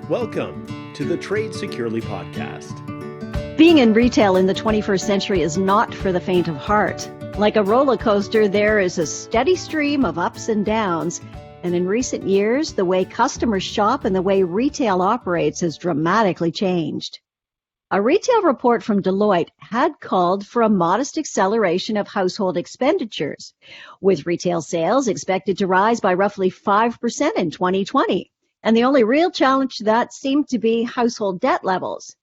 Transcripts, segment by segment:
Welcome to the Trade Securely podcast. Being in retail in the 21st century is not for the faint of heart. Like a roller coaster, there is a steady stream of ups and downs. And in recent years, the way customers shop and the way retail operates has dramatically changed. A retail report from Deloitte had called for a modest acceleration of household expenditures, with retail sales expected to rise by roughly 5% in 2020. And the only real challenge to that seemed to be household debt levels.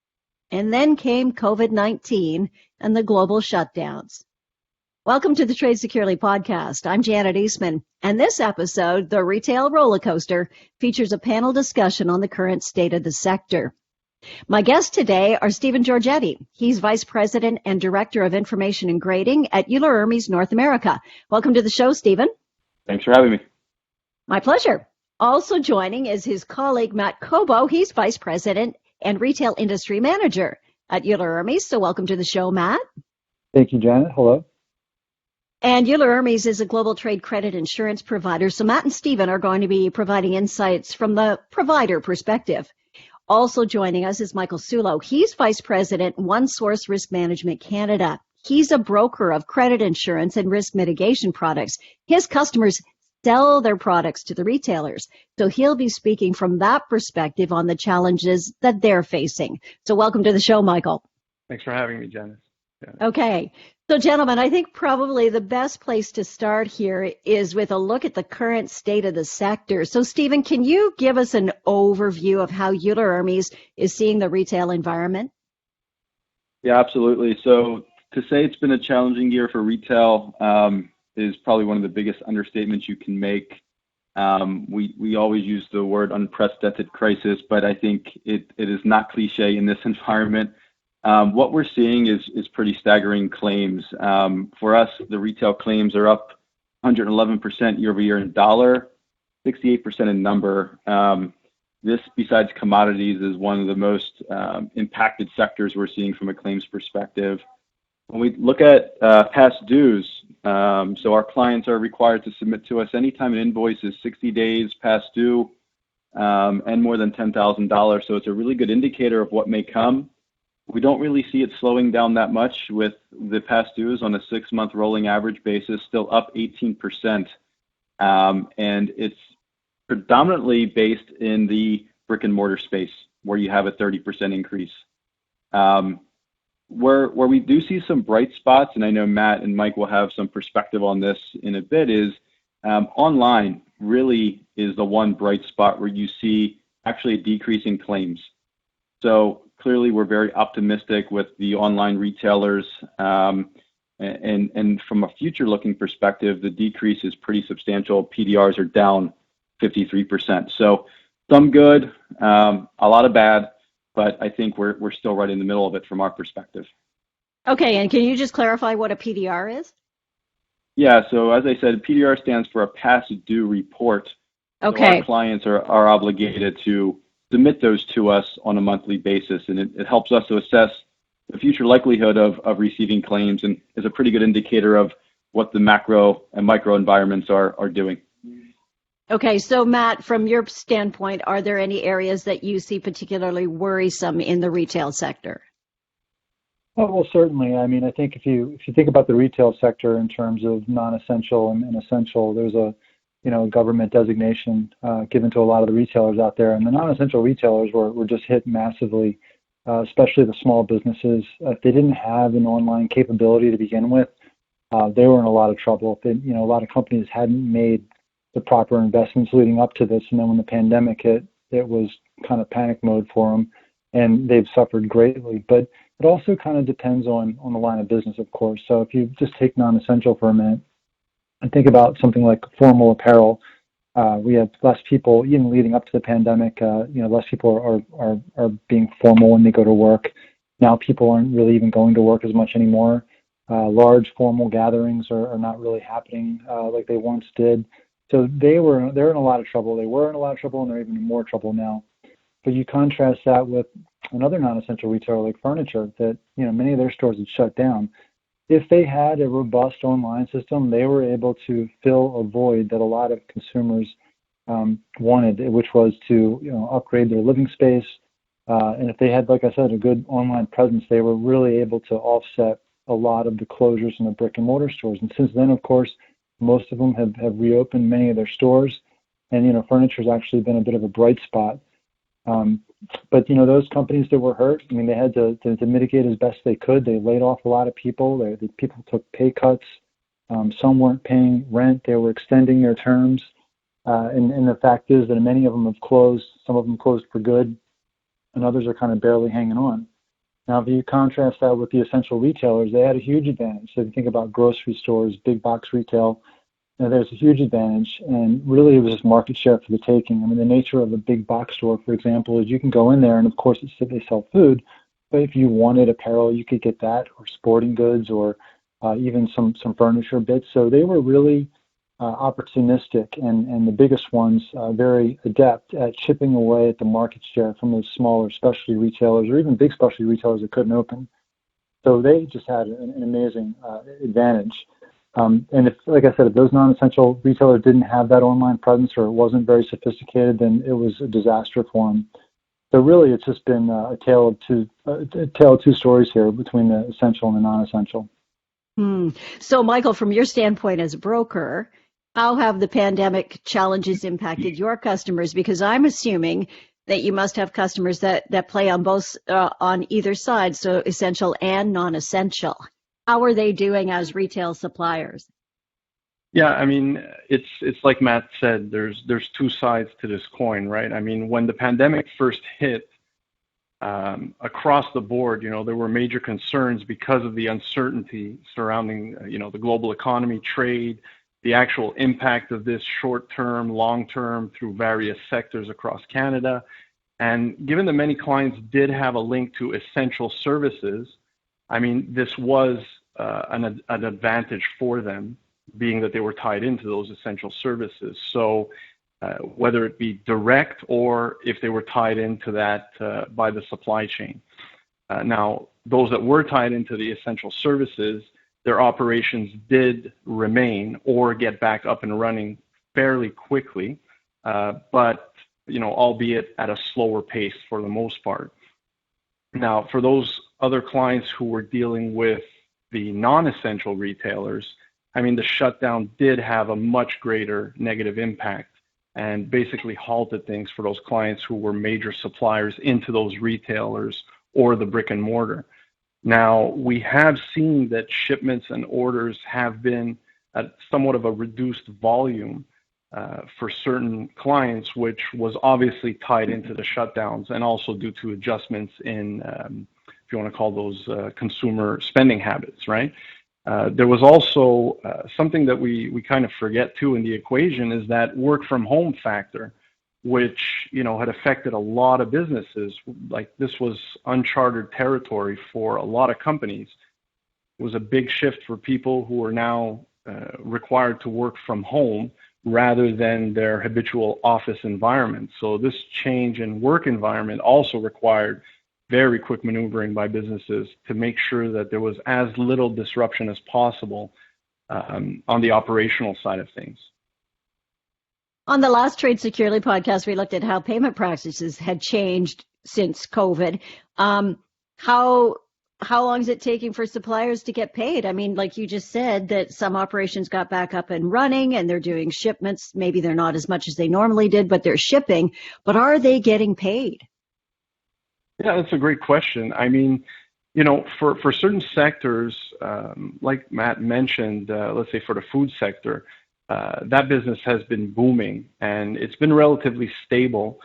And then came COVID-19 and the global shutdowns. Welcome to the Trade Securely podcast. I'm Janet Eastman, and this episode, The Retail Rollercoaster, features a panel discussion on the current state of the sector. My guests today are Stephen Giorgetti. He's Vice President and Director of Information and Grading at Euler Hermes North America. Welcome to the show, Stephen. Thanks for having me. My pleasure. Also joining is his colleague, Matt Cobo. He's Vice President and Retail Industry Manager at Euler Hermes. So welcome to the show, Matt. Thank you, Janet. Hello. And Euler Hermes is a global trade credit insurance provider. So Matt and Stephen are going to be providing insights from the provider perspective. Also joining us is Michael Sulo. He's Vice President, One Source Risk Management Canada. He's a broker of credit insurance and risk mitigation products. His customers sell their products to the retailers. So he'll be speaking from that perspective on the challenges that they're facing. So welcome to the show, Michael. Thanks for having me, Janice. Yeah. Okay. So gentlemen, I think probably the best place to start here is with a look at the current state of the sector. So Stephen, can you give us an overview of how Euler Hermes is seeing the retail environment? Yeah, absolutely. So to say it's been a challenging year for retail, is probably one of the biggest understatements you can make. We always use the word unprecedented crisis, but I think it is not cliche in this environment. What we're seeing is pretty staggering claims. For us, the retail claims are up 111% year over year in dollar, 68% in number. This, besides commodities, is one of the most impacted sectors we're seeing from a claims perspective. When we look at past dues, so our clients are required to submit to us anytime an invoice is 60 days past due and more than $10,000. So it's a really good indicator of what may come. We don't really see it slowing down that much, with the past dues on a 6-month rolling average basis still up 18%. And it's predominantly based in the brick and mortar space, where you have a 30% increase. Where we do see some bright spots, and I know Matt and Mike will have some perspective on this in a bit, is online really is the one bright spot where you see actually a decrease in claims. So clearly we're very optimistic with the online retailers, and from a future-looking perspective, the decrease is pretty substantial. PDRs are down 53%. So some good, a lot of bad. But I think we're still right in the middle of it from our perspective. Okay, and can you just clarify what a PDR is? Yeah, so as I said, PDR stands for a past due report. Okay. So our clients are obligated to submit those to us on a monthly basis, and it helps us to assess the future likelihood of receiving claims, and is a pretty good indicator of what the macro and micro environments are doing. Okay, so Matt, from your standpoint, are there any areas that you see particularly worrisome in the retail sector? Oh, well, certainly. I mean, I think if you think about the retail sector in terms of non-essential and essential, there's a government designation given to a lot of the retailers out there, and the non-essential retailers were just hit massively, especially the small businesses. If they didn't have an online capability to begin with, they were in a lot of trouble. A lot of companies hadn't made the proper investments leading up to this, and then when the pandemic hit, it was kind of panic mode for them, and they've suffered greatly. But it also kind of depends on the line of business, of course. So if you just take non-essential for a minute and think about something like formal apparel, we have less people, even leading up to the pandemic. Less people are being formal when they go to work. Now people aren't really even going to work as much anymore. Large formal gatherings are not really happening like they once did. So they're in a lot of trouble. They were in a lot of trouble, and they're even in more trouble now. But you contrast that with another non-essential retailer like furniture that, many of their stores had shut down. If they had a robust online system, they were able to fill a void that a lot of consumers wanted, which was to upgrade their living space. And if they had, like I said, a good online presence, they were really able to offset a lot of the closures in the brick and mortar stores. And since then, of course, most of them have reopened many of their stores, and furniture has actually been a bit of a bright spot. But those companies that were hurt, I mean, they had to mitigate as best they could. They laid off a lot of people. The people took pay cuts. Some weren't paying rent. They were extending their terms. And the fact is that many of them have closed. Some of them closed for good, and others are kind of barely hanging on. Now, if you contrast that with the essential retailers, they had a huge advantage. So if you think about grocery stores, big box retail, there's a huge advantage, and really it was just market share for the taking. I mean, the nature of a big box store, for example, is you can go in there, and of course they sell food, but if you wanted apparel, you could get that, or sporting goods, or even some furniture bits. So they were really opportunistic, and the biggest ones very adept at chipping away at the market share from those smaller specialty retailers, or even big specialty retailers that couldn't open. So they just had an amazing advantage. And if, like I said, if those non-essential retailers didn't have that online presence, or it wasn't very sophisticated, then it was a disaster for them. So really, it's just been a tale of two stories here between the essential and the non-essential. So, Michael, from your standpoint as a broker, how have the pandemic challenges impacted your customers? Because I'm assuming that you must have customers that play on both on either side, so essential and non-essential. How are they doing as retail suppliers? Yeah, I mean, it's like Matt said, there's two sides to this coin, right? I mean, when the pandemic first hit, across the board, there were major concerns because of the uncertainty surrounding, the global economy, trade, the actual impact of this short-term, long-term through various sectors across Canada. And given that many clients did have a link to essential services, I mean, this was an advantage for them, being that they were tied into those essential services. So whether it be direct or if they were tied into that by the supply chain. Now, those that were tied into the essential services, their operations did remain or get back up and running fairly quickly, but albeit at a slower pace for the most part. Now, for those other clients who were dealing with the non-essential retailers, I mean, the shutdown did have a much greater negative impact and basically halted things for those clients who were major suppliers into those retailers or the brick and mortar. Now, we have seen that shipments and orders have been at somewhat of a reduced volume for certain clients, which was obviously tied into the shutdowns and also due to adjustments in, if you want to call those consumer spending habits, right? There was also something that we kind of forget too in the equation is that work from home factor, which had affected a lot of businesses. Like, this was uncharted territory for a lot of companies. It was a big shift for people who are now required to work from home rather than their habitual office environment. So this change in work environment also required very quick maneuvering by businesses to make sure that there was as little disruption as possible on the operational side of things. On the last Trade Securely podcast, we looked at how payment practices had changed since COVID. How long is it taking for suppliers to get paid? I mean, like you just said, that some operations got back up and running and they're doing shipments. Maybe they're not as much as they normally did, but they're shipping. But are they getting paid? Yeah, that's a great question. I mean, for certain sectors, like Matt mentioned, let's say for the food sector, that business has been booming and it's been relatively stable.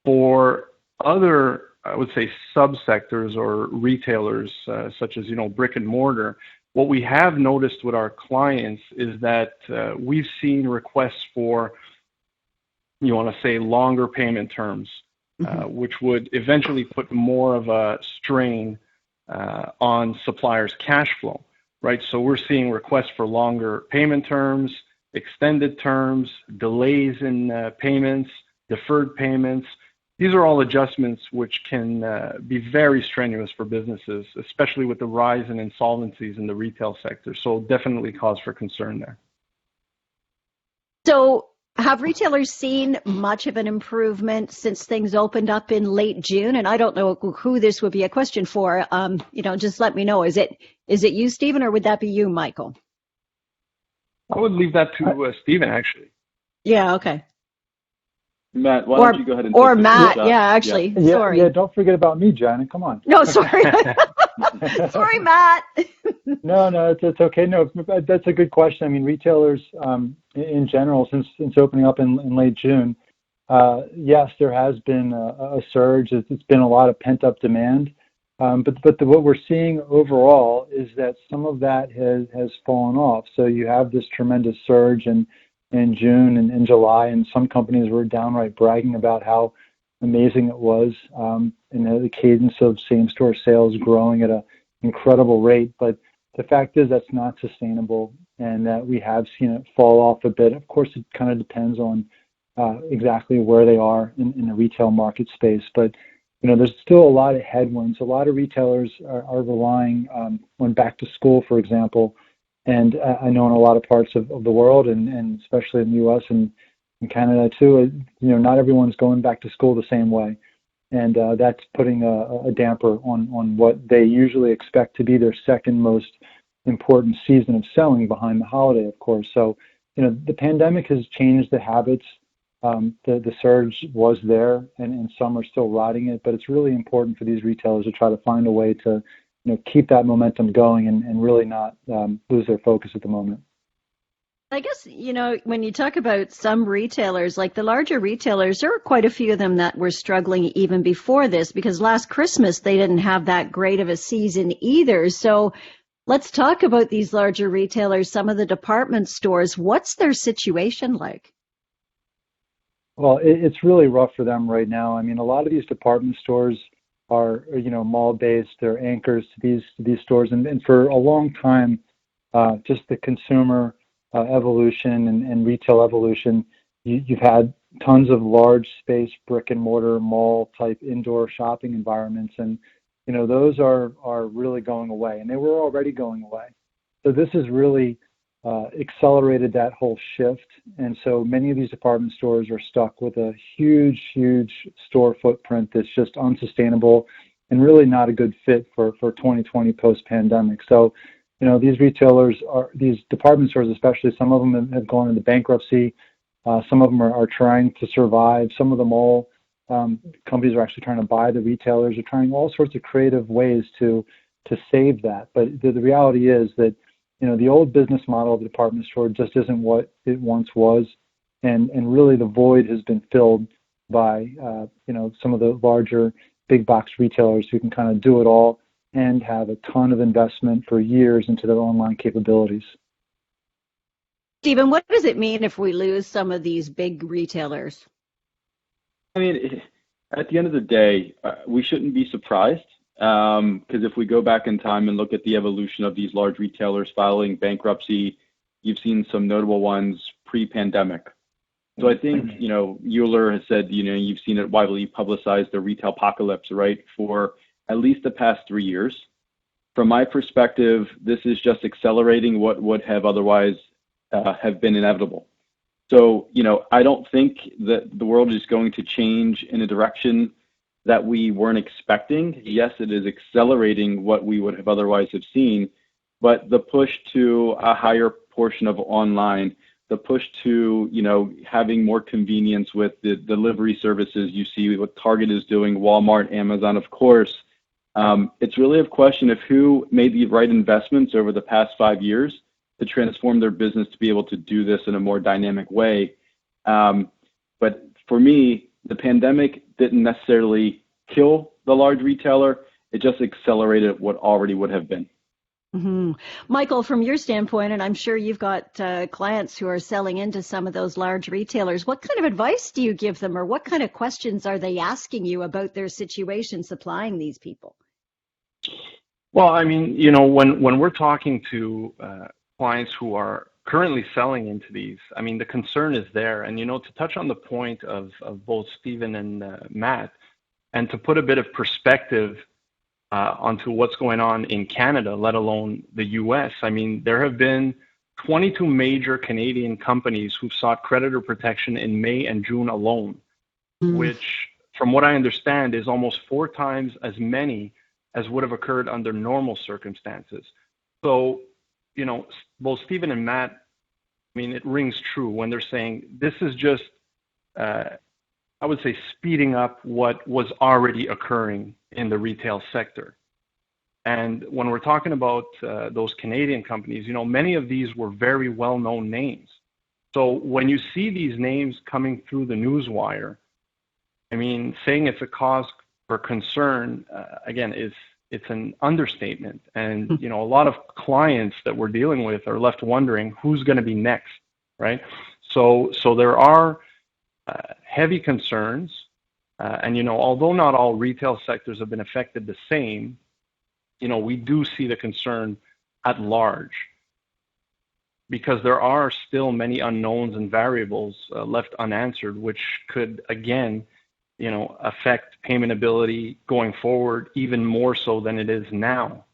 For other, I would say, subsectors or retailers, such as, brick and mortar, what we have noticed with our clients is that we've seen requests for, you want to say, longer payment terms, which would eventually put more of a strain on suppliers' cash flow, right? So we're seeing requests for longer payment terms, extended terms, delays in payments, deferred payments. These are all adjustments which can be very strenuous for businesses, especially with the rise in insolvencies in the retail sector. So definitely cause for concern there. So Have retailers seen much of an improvement since things opened up in late June? And I don't know who this would be a question for. Just let me know. Is it you, Stephen, or would that be you, Michael? I would leave that to Stephen, actually. Yeah, okay. Matt, why don't you go ahead and take or this Matt? shot? Yeah, actually. Yeah, Sorry. yeah. Don't forget about me, Janet. Come on. No, sorry. Sorry, Matt. No, it's okay. No, that's a good question. I mean, retailers in general, since opening up in late June, yes, there has been a surge. It's been a lot of pent up demand. But what we're seeing overall is that some of that has fallen off. So you have this tremendous surge in June and in July, and some companies were downright bragging about how amazing it was, and the cadence of same-store sales growing at an incredible rate. But the fact is that's not sustainable, and that we have seen it fall off a bit. Of course, it kind of depends on exactly where they are in the retail market space, but there's still a lot of headwinds. A lot of retailers are relying on back to school, for example. And I know in a lot of parts of the world, and especially in the U.S. and in Canada too, not everyone's going back to school the same way. And that's putting a damper on what they usually expect to be their second most important season of selling behind the holiday, of course. So, the pandemic has changed the habits. The surge was there, and some are still riding it, but it's really important for these retailers to try to find a way to keep that momentum going and really not lose their focus at the moment. I guess, when you talk about some retailers, like the larger retailers, there were quite a few of them that were struggling even before this, because last Christmas they didn't have that great of a season either. So let's talk about these larger retailers, some of the department stores. What's their situation like? Well, it's really rough for them right now. I mean, a lot of these department stores are mall-based. They're anchors to these stores, and for a long time, just the consumer evolution and retail evolution, you've had tons of large space brick and mortar mall type indoor shopping environments, and those are really going away, and they were already going away. So this has really accelerated that whole shift, and so many of these department stores are stuck with a huge store footprint that's just unsustainable and really not a good fit for 2020 post-pandemic. So these these department stores especially, some of them have gone into bankruptcy. Some of them are trying to survive. Some of the mall companies are actually trying to buy the retailers. They're trying all sorts of creative ways to save that. But the reality is that the old business model of the department store just isn't what it once was, and really the void has been filled by some of the larger big box retailers who can kind of do it all and have a ton of investment for years into their online capabilities. Stephen, what does it mean if we lose some of these big retailers? I mean, at the end of the day, we shouldn't be surprised. Because if we go back in time and look at the evolution of these large retailers filing bankruptcy, you've seen some notable ones pre-pandemic. So I think, Euler has said, you've seen it widely publicized, the retail apocalypse, right, for at least the past 3 years. From my perspective, this is just accelerating what would have otherwise have been inevitable. So, I don't think that the world is going to change in a direction that we weren't expecting. Yes, it is accelerating what we would have otherwise have seen, but the push to a higher portion of online, the push to, having more convenience with the delivery services, you see what Target is doing, Walmart, Amazon, of course. It's really a question of who made the right investments over the past 5 years to transform their business to be able to do this in a more dynamic way. But for me, the pandemic didn't necessarily kill the large retailer. It just accelerated what already would have been. Mm-hmm. Michael, from your standpoint, and I'm sure you've got clients who are selling into some of those large retailers, what kind of advice do you give them, or what kind of questions are they asking you about their situation supplying these people? Well, I mean, when we're talking to clients who are currently selling into these, I mean, the concern is there. And, to touch on the point of both Stephen and Matt, and to put a bit of perspective onto what's going on in Canada, let alone the U.S., I mean, there have been 22 major Canadian companies who sought creditor protection in May and June alone, which, from what I understand, is almost 4 times as many as would have occurred under normal circumstances. So, both Stephen and Matt, I mean, it rings true when they're saying this is just, I would say, speeding up what was already occurring in the retail sector. And when we're talking about those Canadian companies, many of these were very well-known names. So when you see these names coming through the newswire, I mean, saying it's a cause for concern, again, it's an understatement. And, a lot of clients that we're dealing with are left wondering who's going to be next, right? So there are heavy concerns. And, although not all retail sectors have been affected the same, we do see the concern at large because there are still many unknowns and variables left unanswered, which could, again, affect payment ability going forward even more so than it is now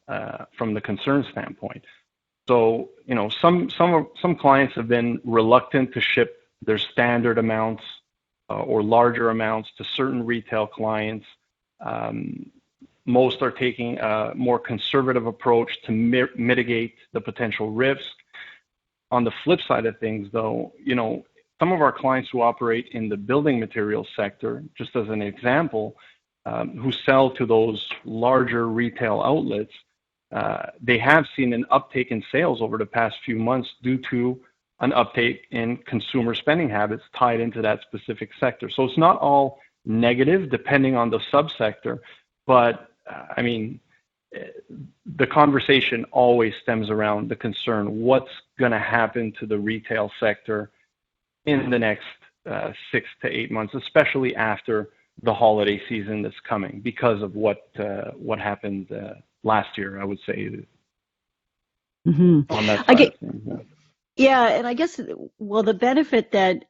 from the concern standpoint. So, some clients have been reluctant to ship their standard amounts or larger amounts to certain retail clients. Most are taking a more conservative approach to mitigate the potential risk. On the flip side of things, though, some of our clients who operate in the building materials sector, just as an example, who sell to those larger retail outlets, they have seen an uptake in sales over the past few months due to an uptake in consumer spending habits tied into that specific sector. So it's not all negative depending on the subsector, but I mean, the conversation always stems around the concern, what's going to happen to the retail sector in the next 6 to 8 months, especially after the holiday season that's coming because of what happened last year, I would say. On that side of things, yeah, and I guess, the benefit that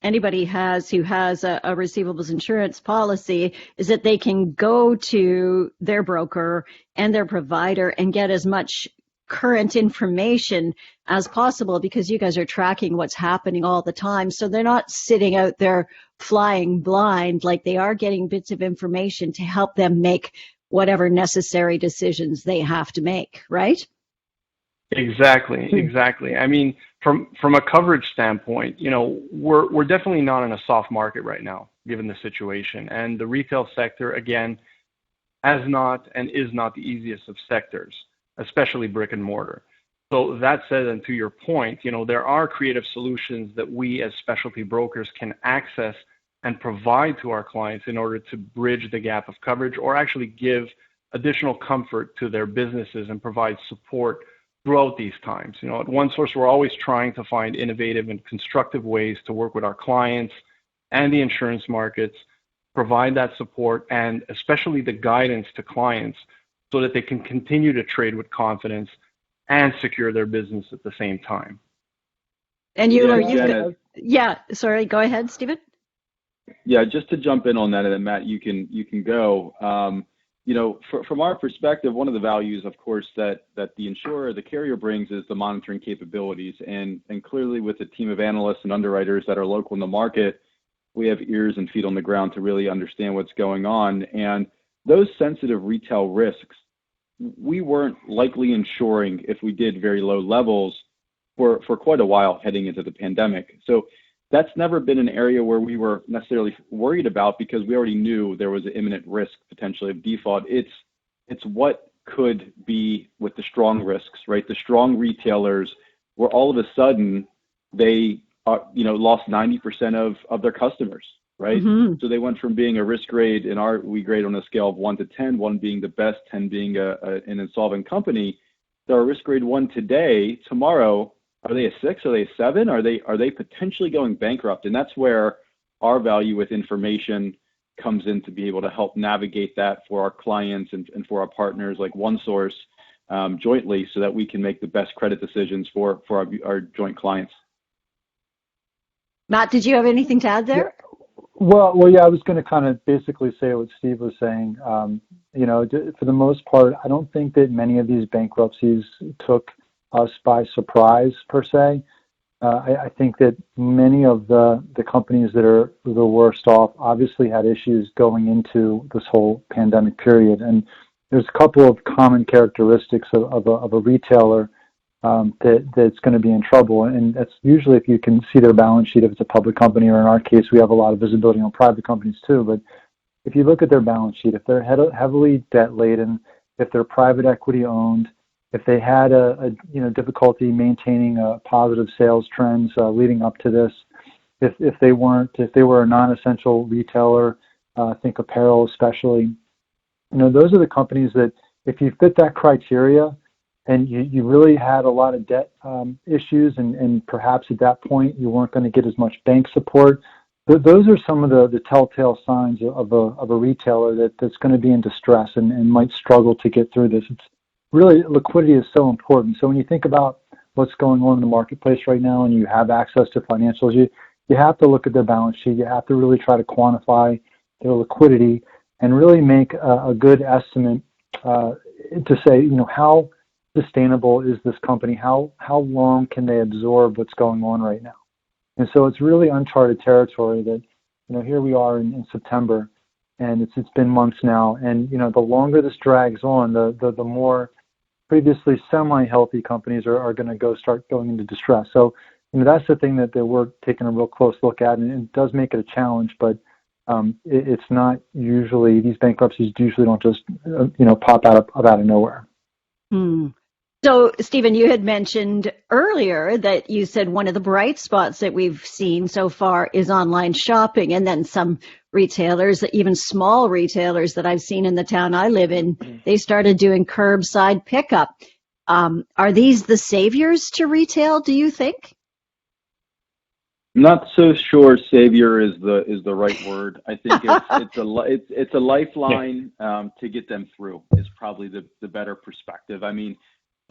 anybody who has a receivables insurance policy is that they can go to their broker and their provider and get as much current information as possible because you guys are tracking what's happening all the time. So they're not sitting out there flying blind, like they are getting bits of information to help them make whatever necessary decisions they have to make, right? Exactly. I mean, from a coverage standpoint, we're definitely not in a soft market right now, given the situation. And the retail sector, again, has not and is not the easiest of sectors, especially brick and mortar. So that said, and to your point, there are creative solutions that we as specialty brokers can access and provide to our clients in order to bridge the gap of coverage or actually give additional comfort to their businesses and provide support throughout these times. At OneSource, we're always trying to find innovative and constructive ways to work with our clients and the insurance markets, provide that support and especially the guidance to clients so that they can continue to trade with confidence and secure their business at the same time. And sorry, go ahead, Stephen. Yeah, just to jump in on that, and then Matt, you can go. From our perspective, one of the values, of course, that the insurer, the carrier brings is the monitoring capabilities. And clearly with a team of analysts and underwriters that are local in the market, we have ears and feet on the ground to really understand what's going on. And those sensitive retail risks, we weren't likely insuring if we did very low levels for quite a while heading into the pandemic. So that's never been an area where we were necessarily worried about because we already knew there was an imminent risk potentially of default. It's what could be with the strong risks, right? The strong retailers where all of a sudden they lost 90% of their customers, right? Mm-hmm. So they went from being a risk grade, we grade on a scale of 1 to 10, 1 being the best, 10 being an insolvent company. They're a risk grade 1 today. Tomorrow, are they a 6? Are they a 7? Are they potentially going bankrupt? And that's where our value with information comes in to be able to help navigate that for our clients and for our partners like OneSource jointly, so that we can make the best credit decisions for our joint clients. Matt, did you have anything to add there? Well, yeah, I was going to kind of basically say what Steve was saying. For the most part, I don't think that many of these bankruptcies took us by surprise per se. I think that many of the companies that are the worst off obviously had issues going into this whole pandemic period. And there's a couple of common characteristics of a retailer that's going to be in trouble. And that's usually if you can see their balance sheet, if it's a public company, or in our case, we have a lot of visibility on private companies too. But if you look at their balance sheet, if they're heavily debt laden, if they're private equity owned, if they had a difficulty maintaining positive sales trends leading up to this, if they were a non-essential retailer, think apparel especially, those are the companies that if you fit that criteria and you really had a lot of debt issues and perhaps at that point you weren't going to get as much bank support, those are some of the telltale signs of a retailer that's going to be in distress and might struggle to get through this. It's really, liquidity is so important. So when you think about what's going on in the marketplace right now and you have access to financials, you have to look at their balance sheet. You have to really try to quantify their liquidity and really make a good estimate to say, how sustainable is this company? How long can they absorb what's going on right now? And so it's really uncharted territory that, here we are in September, and it's been months now. And, the longer this drags on, the more previously semi-healthy companies are going to start going into distress. So, that's the thing that we're taking a real close look at, and it does make it a challenge, but it's not usually, these bankruptcies usually don't just, pop out of nowhere. So, Stephen, you had mentioned earlier that you said one of the bright spots that we've seen so far is online shopping, and then some retailers, even small retailers that I've seen in the town I live in, they started doing curbside pickup. Are these the saviors to retail, do you think? Not so sure savior is the right word. I think it's a lifeline to get them through is probably the better perspective. I mean,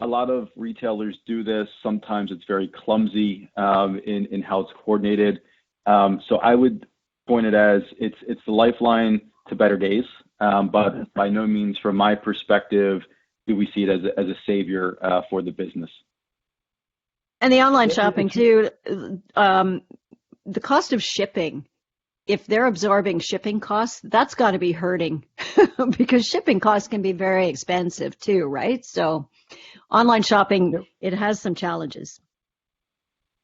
a lot of retailers do this. Sometimes it's very clumsy in how it's coordinated. So I would point it as it's the lifeline to better days, but by no means, from my perspective, do we see it as a savior for the business. And the online shopping too, the cost of shipping, if they're absorbing shipping costs, that's got to be hurting because shipping costs can be very expensive too, right? So online shopping, it has some challenges.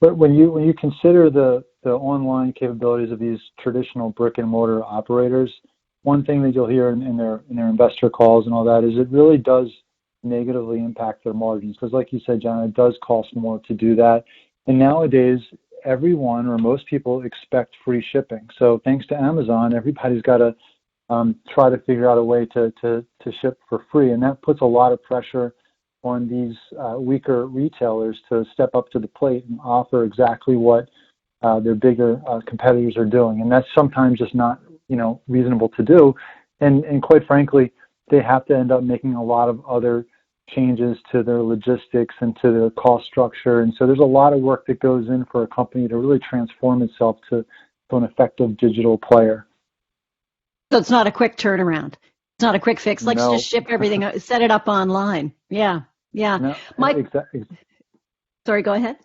But when you consider the online capabilities of these traditional brick and mortar operators, one thing that you'll hear in their investor calls and all that is it really does negatively impact their margins because, like you said, John, it does cost more to do that. And nowadays, everyone or most people expect free shipping. So thanks to Amazon, everybody's got to try to figure out a way to ship for free, and that puts a lot of pressure on these weaker retailers to step up to the plate and offer exactly what their bigger competitors are doing. And that's sometimes just not, reasonable to do. And quite frankly, they have to end up making a lot of other changes to their logistics and to their cost structure. And so there's a lot of work that goes in for a company to really transform itself to an effective digital player. So it's not a quick turnaround. It's not a quick fix. Let's just ship everything, set it up online. Yeah. No, exactly. Sorry, go ahead.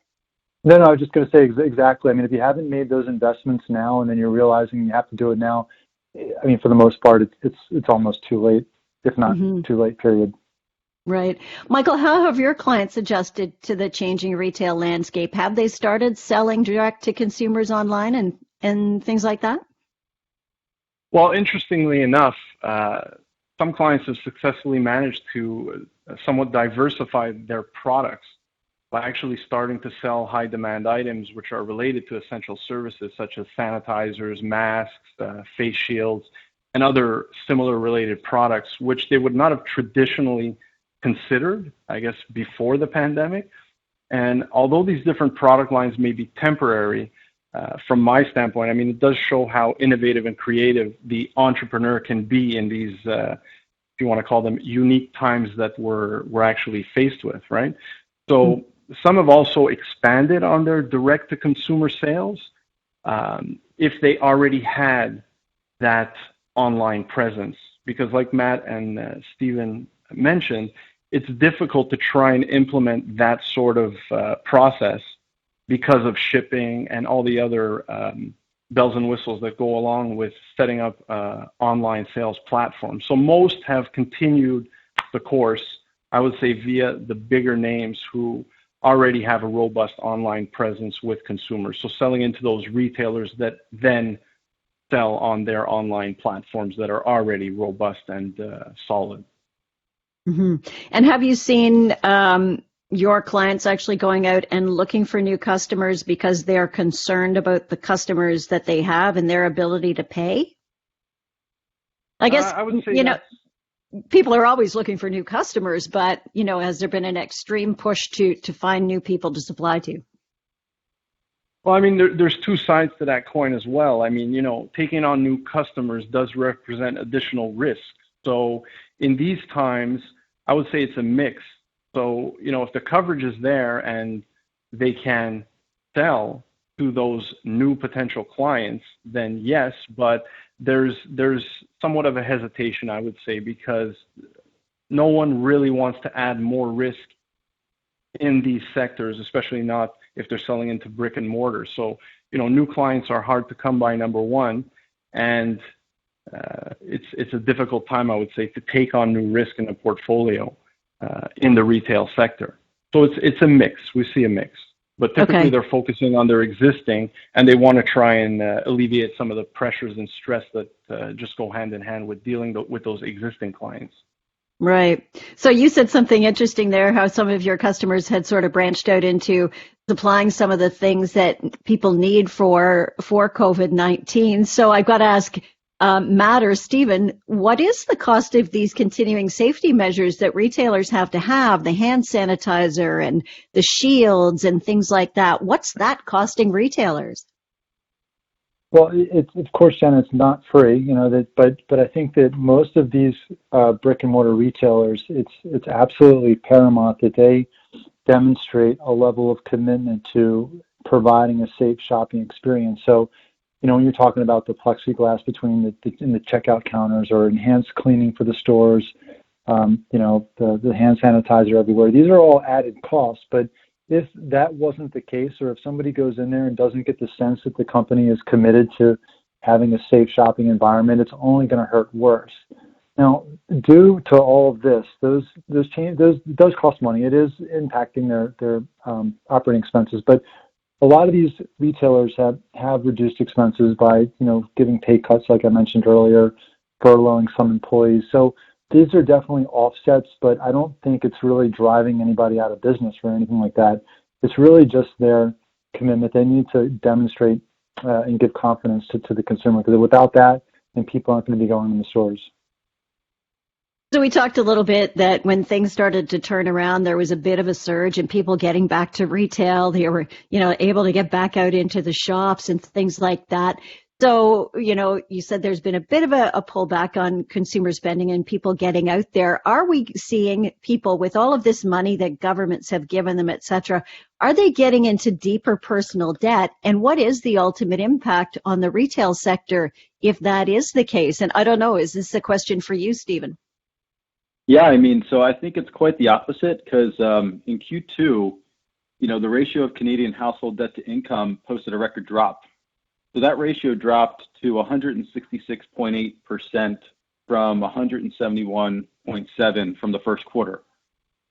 No, I was just going to say exactly. I mean, if you haven't made those investments now and then you're realizing you have to do it now, I mean, for the most part, it's almost too late, if not too late, period. Right. Michael, how have your clients adjusted to the changing retail landscape? Have they started selling direct to consumers online and things like that? Well, interestingly enough, some clients have successfully managed to somewhat diversify their products by actually starting to sell high-demand items which are related to essential services such as sanitizers, masks, face shields, and other similar related products, which they would not have traditionally considered, I guess, before the pandemic. And although these different product lines may be temporary, from my standpoint, I mean, it does show how innovative and creative the entrepreneur can be in these, if you want to call them, unique times that we're actually faced with, right? So some have also expanded on their direct-to-consumer sales if they already had that online presence. Because like Matt and Stephen mentioned, it's difficult to try and implement that sort of process because of shipping and all the other bells and whistles that go along with setting up online sales platforms. So most have continued the course, I would say, via the bigger names who already have a robust online presence with consumers. So selling into those retailers that then sell on their online platforms that are already robust and solid. Mm-hmm. And have you seen your clients actually going out and looking for new customers because they're concerned about the customers that they have and their ability to pay? I guess, I would say people are always looking for new customers, but, has there been an extreme push to find new people to supply to? Well, I mean, there's two sides to that coin as well. I mean, taking on new customers does represent additional risk. So in these times, I would say it's a mix. So, if the coverage is there and they can sell to those new potential clients, then yes, but there's somewhat of a hesitation, I would say, because no one really wants to add more risk in these sectors, especially not if they're selling into brick and mortar. So, new clients are hard to come by, number one, and it's a difficult time, I would say, to take on new risk in a portfolio in the retail sector. So it's a mix. We see a mix. But typically they're focusing on their existing, and they want to try and alleviate some of the pressures and stress that just go hand in hand with dealing with those existing clients. Right. So you said something interesting there, how some of your customers had sort of branched out into supplying some of the things that people need for COVID-19. So I've got to ask Matt or Stephen, what is the cost of these continuing safety measures that retailers have to have, the hand sanitizer and the shields and things like that? What's that costing retailers? Well, it's of course, Jen, it's not free, but I think that most of these brick and mortar retailers, it's absolutely paramount that they demonstrate a level of commitment to providing a safe shopping experience. So, when you're talking about the plexiglass between in the checkout counters or enhanced cleaning for the stores, the hand sanitizer everywhere, these are all added costs. But if that wasn't the case, or if somebody goes in there and doesn't get the sense that the company is committed to having a safe shopping environment, it's only going to hurt worse. Now, due to all of this, those does cost money. It is impacting their operating expenses, but a lot of these retailers have reduced expenses by giving pay cuts, like I mentioned earlier, furloughing some employees. So these are definitely offsets, but I don't think it's really driving anybody out of business or anything like that. It's really just their commitment. They need to demonstrate and give confidence to the consumer, because without that, then people aren't going to be going in the stores. So we talked a little bit that when things started to turn around, there was a bit of a surge in people getting back to retail. They were, able to get back out into the shops and things like that. So, you said there's been a bit of a pullback on consumer spending and people getting out there. Are we seeing people with all of this money that governments have given them, et cetera, are they getting into deeper personal debt? And what is the ultimate impact on the retail sector if that is the case? And I don't know, is this a question for you, Stephen? Yeah, so I think it's quite the opposite, because in Q2, the ratio of Canadian household debt to income posted a record drop. So that ratio dropped to 166.8% from 171.7% from the first quarter.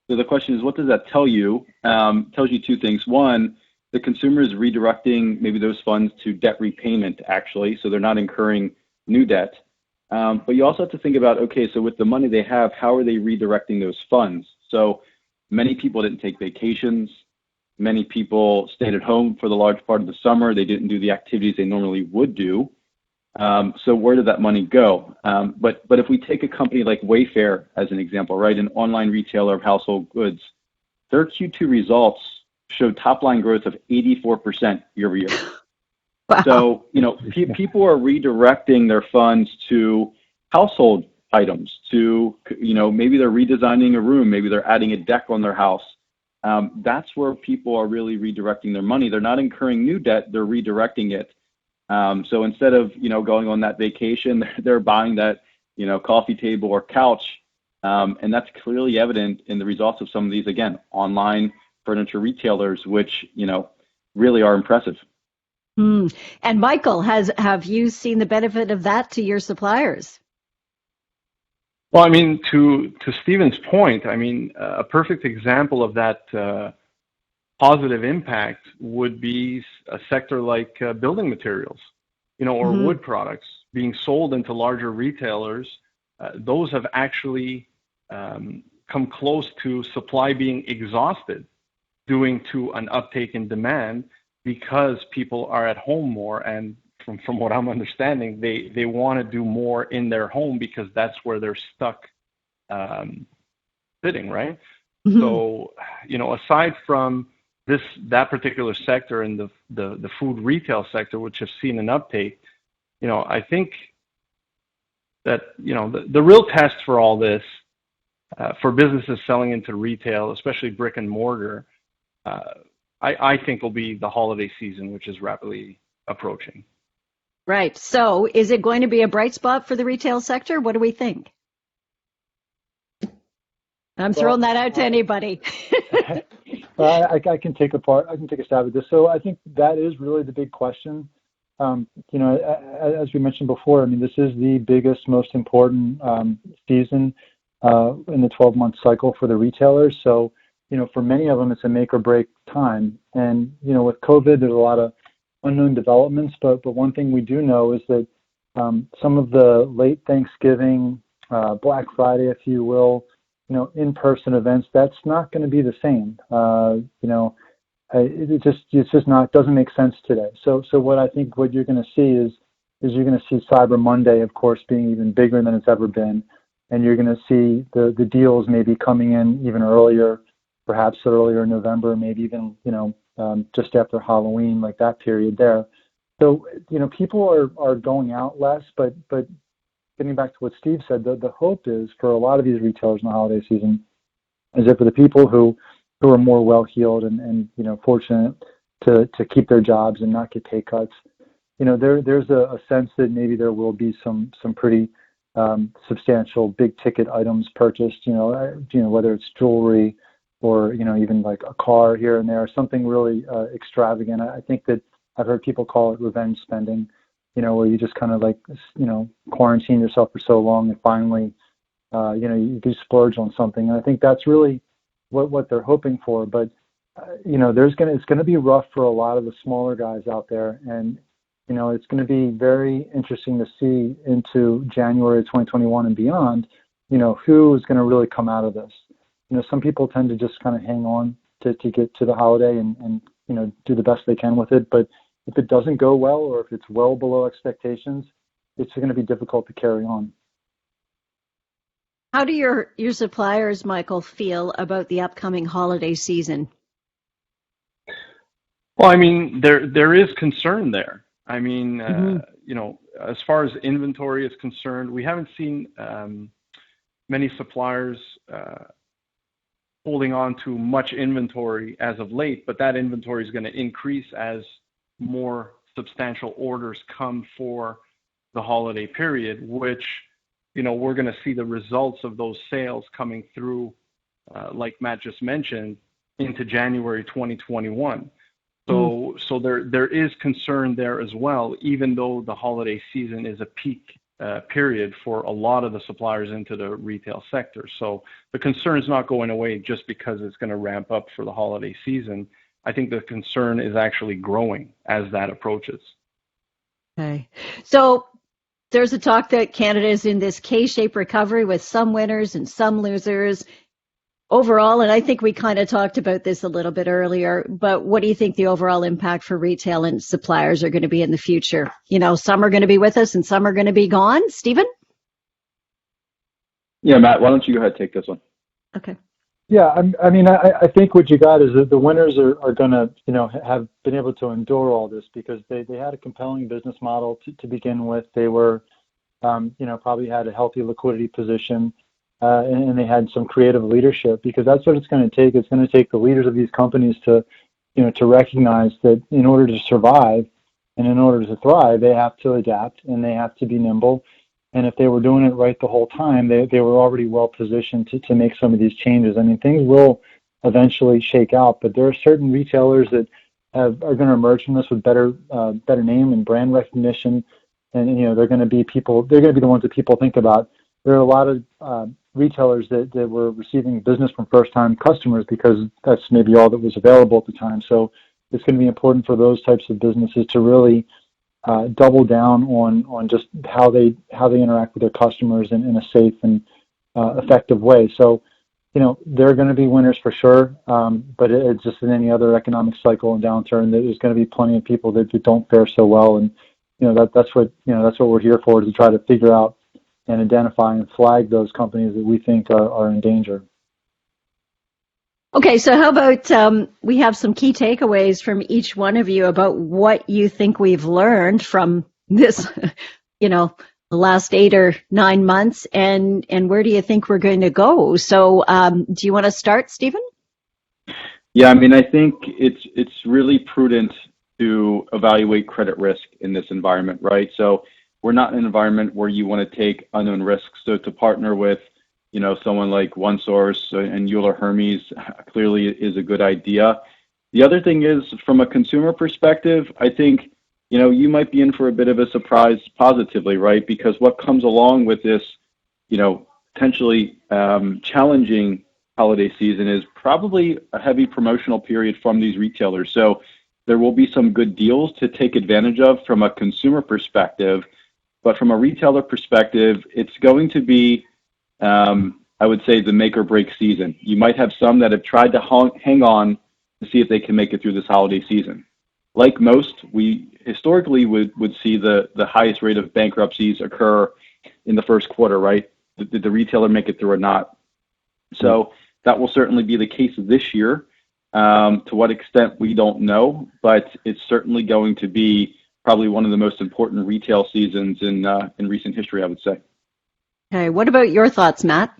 So the question is, what does that tell you? Tells you two things. One, the consumer is redirecting maybe those funds to debt repayment, actually, so they're not incurring new debt. But you also have to think about, okay, so with the money they have, how are they redirecting those funds? So many people didn't take vacations. Many people stayed at home for the large part of the summer. They didn't do the activities they normally would do. So where did that money go? But if we take a company like Wayfair as an example, right, an online retailer of household goods, their Q2 results showed top-line growth of 84% year over year. Wow. So, people are redirecting their funds to household items, to, maybe they're redesigning a room, maybe they're adding a deck on their house. That's where people are really redirecting their money. They're not incurring new debt, they're redirecting it. So instead of, going on that vacation, they're buying that, coffee table or couch And that's clearly evident in the results of some of these, again, online furniture retailers, which, really are impressive. And Michael, have you seen the benefit of that to your suppliers? Well, I mean, to Stephen's point, I mean, a perfect example of that positive impact would be a sector like building materials, or wood products being sold into larger retailers. Those have actually come close to supply being exhausted, due to an uptake in demand because people are at home more, and from what I'm understanding, they want to do more in their home because that's where they're stuck sitting, right? So, aside from that particular sector and the food retail sector, which have seen an uptake, I think that the real test for all this, for businesses selling into retail, especially brick and mortar, I think will be the holiday season, which is rapidly approaching. Right. So is it going to be a bright spot for the retail sector? What do we think? I'm throwing that out to anybody. I can take a stab at this. So I think that is really the big question. As we mentioned before, I mean, this is the biggest, most important season in the 12-month cycle for the retailers. So, for many of them, it's a make or break time. And, with COVID, there's a lot of unknown developments. But one thing we do know is that some of the late Thanksgiving, Black Friday, if you will, in-person events, that's not going to be the same. It's just not, doesn't make sense today. So what I think what you're going to see is you're going to see Cyber Monday, of course, being even bigger than it's ever been. And you're going to see the deals maybe coming in even earlier, perhaps earlier in November, maybe even, just after Halloween, like that period there. So, people are going out less, but getting back to what Steve said, the hope is for a lot of these retailers in the holiday season is that for the people who are more well-heeled and fortunate to keep their jobs and not get pay cuts, there's a sense that maybe there will be some pretty substantial big ticket items purchased, whether it's jewelry or, even like a car here and there, something really extravagant. I think that I've heard people call it revenge spending, where you just kind of like, quarantine yourself for so long and finally, you do splurge on something. And I think that's really what they're hoping for. But, it's going to be rough for a lot of the smaller guys out there. And, it's going to be very interesting to see into January 2021 and beyond, who is going to really come out of this. Some people tend to just kind of hang on to get to the holiday and do the best they can with it. But if it doesn't go well, or if it's well below expectations, it's going to be difficult to carry on. How do your suppliers, Michael, feel about the upcoming holiday season? Well, I mean, there is concern there. I mean, as far as inventory is concerned, we haven't seen many suppliers holding on to much inventory as of late, but that inventory is going to increase as more substantial orders come for the holiday period, which, we're going to see the results of those sales coming through, like Matt just mentioned, into January 2021. So there is concern there as well, even though the holiday season is a peak period for a lot of the suppliers into the retail sector. So the concern is not going away just because it's going to ramp up for the holiday season. I think the concern is actually growing as that approaches. Okay. So there's a talk that Canada is in this K-shaped recovery with some winners and some losers. Overall, and I think we kind of talked about this a little bit earlier, but what do you think the overall impact for retail and suppliers are going to be in the future? Some are going to be with us and some are going to be gone. Stephen? Yeah, Matt, why don't you go ahead and take this one? Okay. Yeah, I think what you got is that the winners are going to, have been able to endure all this because they had a compelling business model to begin with. They were, probably had a healthy liquidity position. And they had some creative leadership because that's what it's going to take. It's going to take the leaders of these companies to recognize that in order to survive and in order to thrive, they have to adapt and they have to be nimble And if they were doing it right the whole time, they were already well positioned to make some of these changes. I mean, things will eventually shake out, but there are certain retailers that are going to emerge from this with better name and brand recognition, and they're going to be the ones that people think about. There are a lot of retailers that were receiving business from first-time customers because that's maybe all that was available at the time. So it's going to be important for those types of businesses to really double down on just how they interact with their customers in a safe and effective way. So, there are going to be winners for sure, but it's just in any other economic cycle and downturn, there's going to be plenty of people that don't fare so well, and that's what we're here for, to try to figure out and identify and flag those companies that we think are in danger. Okay, so how about we have some key takeaways from each one of you about what you think we've learned from this, the last 8 or 9 months, and where do you think we're going to go? So do you want to start, Stephen? Yeah, I mean, I think it's really prudent to evaluate credit risk in this environment, right? So we're not in an environment where you want to take unknown risks. So to partner with someone like OneSource and Euler Hermes clearly is a good idea. The other thing is, from a consumer perspective, I think, you might be in for a bit of a surprise positively, right? Because what comes along with this, potentially challenging holiday season is probably a heavy promotional period from these retailers. So there will be some good deals to take advantage of from a consumer perspective. But from a retailer perspective, it's going to be, I would say, the make or break season. You might have some that have tried to hang on to see if they can make it through this holiday season. Like most, we historically would see the highest rate of bankruptcies occur in the first quarter, right? Did the retailer make it through or not? So that will certainly be the case this year. To what extent, we don't know, but it's certainly going to be probably one of the most important retail seasons in recent history, I would say. Okay, what about your thoughts, Matt?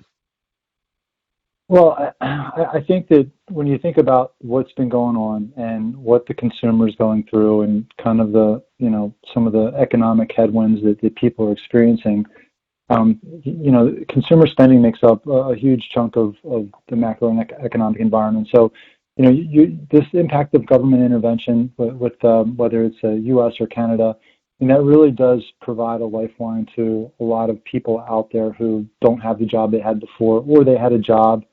Well, I think that when you think about what's been going on and what the consumer is going through and kind of the, some of the economic headwinds that people are experiencing, consumer spending makes up a huge chunk of the macroeconomic environment. So, this impact of government intervention with whether it's U.S. or Canada, and that really does provide a lifeline to a lot of people out there who don't have the job they had before, or they had a job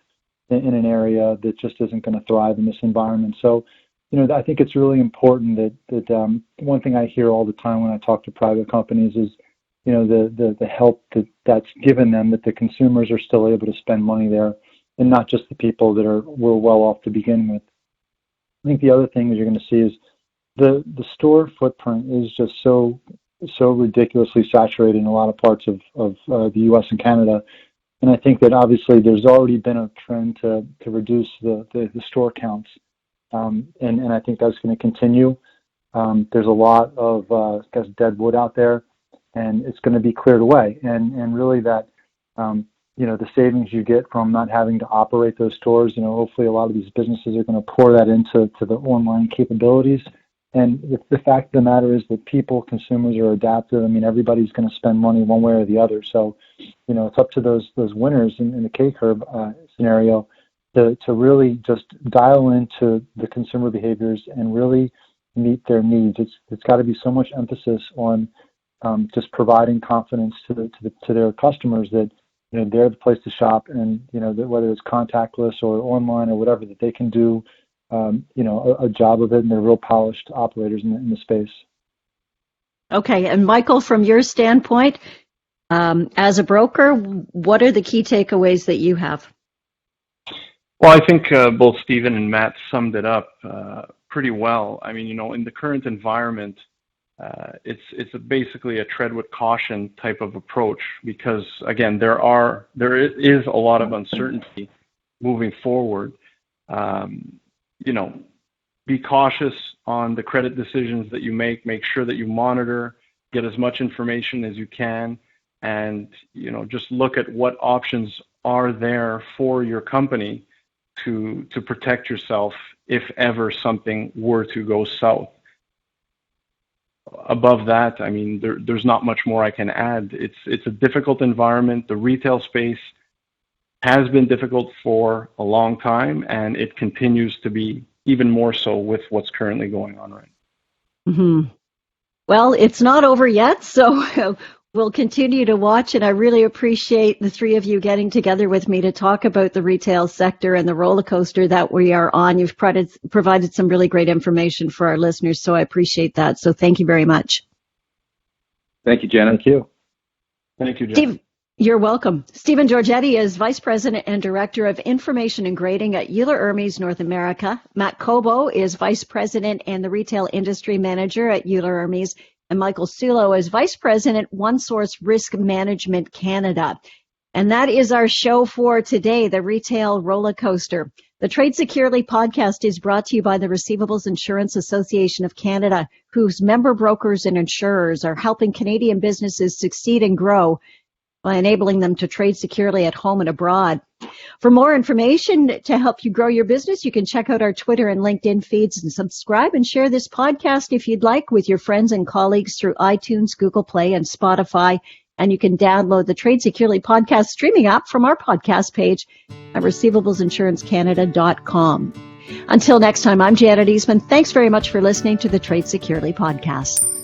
in an area that just isn't going to thrive in this environment. So, I think it's really important that one thing I hear all the time when I talk to private companies is, the help that's given them, that the consumers are still able to spend money there, and not just the people that were well off to begin with. I think the other thing that you're going to see is the store footprint is just so ridiculously saturated in a lot of parts of the U.S. and Canada. And I think that obviously there's already been a trend to reduce the store counts. And I think that's going to continue. There's a lot of dead wood out there, and it's going to be cleared away. And really that, the savings you get from not having to operate those stores, hopefully a lot of these businesses are going to pour that into the online capabilities. And the fact of the matter is that consumers are adaptive. I mean, everybody's going to spend money one way or the other. So, it's up to those winners in the K-curve scenario to really just dial into the consumer behaviors and really meet their needs. It's got to be so much emphasis on just providing confidence to their customers that they're the place to shop, and that whether it's contactless or online or whatever, that they can do a job of it, and they're real polished operators in the space. Okay, and Michael, from your standpoint, as a broker, what are the key takeaways that you have? Well, I think both Stephen and Matt summed it up pretty well. I mean, in the current environment, it's basically a tread with caution type of approach, because again, there is a lot of uncertainty moving forward. Be cautious on the credit decisions that you make. Make sure that you monitor, get as much information as you can, and just look at what options are there for your company to protect yourself if ever something were to go south. above that, I mean, there's not much more I can add. It's a difficult environment. The retail space has been difficult for a long time, and it continues to be even more so with what's currently going on right now. Mm-hmm. Well, it's not over yet, so we'll continue to watch, and I really appreciate the three of you getting together with me to talk about the retail sector and the roller coaster that we are on. You've provided some really great information for our listeners, so I appreciate that. So thank you very much. Thank you, Janet. Thank you. Thank you, Jen. Steve, you're welcome. Stephen Giorgetti is Vice President and Director of Information and Grading at Euler Hermes North America. Matt Cobo is Vice President and the Retail Industry Manager at Euler Hermes. And Michael Sulo is Vice President, OneSource Risk Management Canada. And that is our show for today, the Retail Roller Coaster. The Trade Securely podcast is brought to you by the Receivables Insurance Association of Canada, whose member brokers and insurers are helping Canadian businesses succeed and grow by enabling them to trade securely at home and abroad. For more information to help you grow your business, you can check out our Twitter and LinkedIn feeds and subscribe and share this podcast if you'd like with your friends and colleagues through iTunes, Google Play, and Spotify. And you can download the Trade Securely podcast streaming app from our podcast page at receivablesinsurancecannada.com. Until next time, I'm Janet Eastman. Thanks very much for listening to the Trade Securely podcast.